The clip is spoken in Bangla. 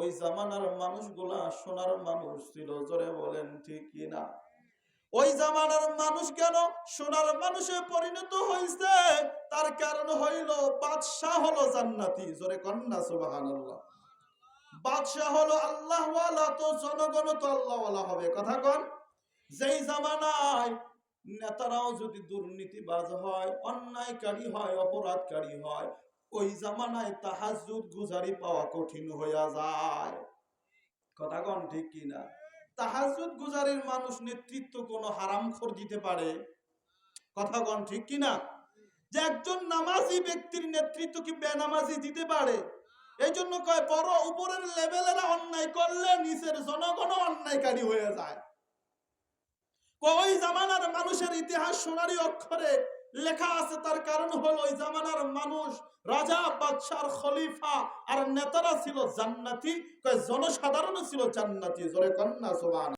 ওই জামানার মানুষগুলা সোনার মানুষ ছিল, জোরে বলেন ঠিক কিনা? ওই জামানার মানুষ কেন সোনার মানুষে পরিণত হয়েছে? তার কারণ হইল বাদশাহ হলো জান্নাতি, জোরে কন্যা সুবহানাল্লাহ। বাদশাহ হলো আল্লাহওয়ালা, তো জনগণ তো আল্লাহওয়ালা হবে, কথা কন। যেই জামানায় নেতারাও যদি দুর্নীতিবাজ হয়, অন্যায়কারী হয়, অপরাধকারী হয়, ওই জামানায় তাহাজ্জুদ গুজারি পাওয়া কঠিন হইয়া যায়, কথা কন ঠিক কিনা? তাহাজ্জুদ গুজারির মানুষ নেতৃত্ব কোনো হারামখোর দিতে পারে, কথা কন ঠিক কিনা? যে একজন নামাজি ব্যক্তির নেতৃত্ব কি বেনামাজি দিতে পারে? এই জন্য কয় বড় উপরের লেভেলেরা অন্যায় করলে নিচের জনগণও অন্যায়কারী হয়ে যায়। ওই জামানার মানুষের ইতিহাস সোনালী অক্ষরে লেখা আছে, তার কারণ হলো ওই জামানার মানুষ, রাজা বাদশার খলিফা আর নেতারা ছিল জান্নাতি, জনসাধারণ ছিল জান্নাতি, জোরে কন্যা সুবহানাল্লাহ।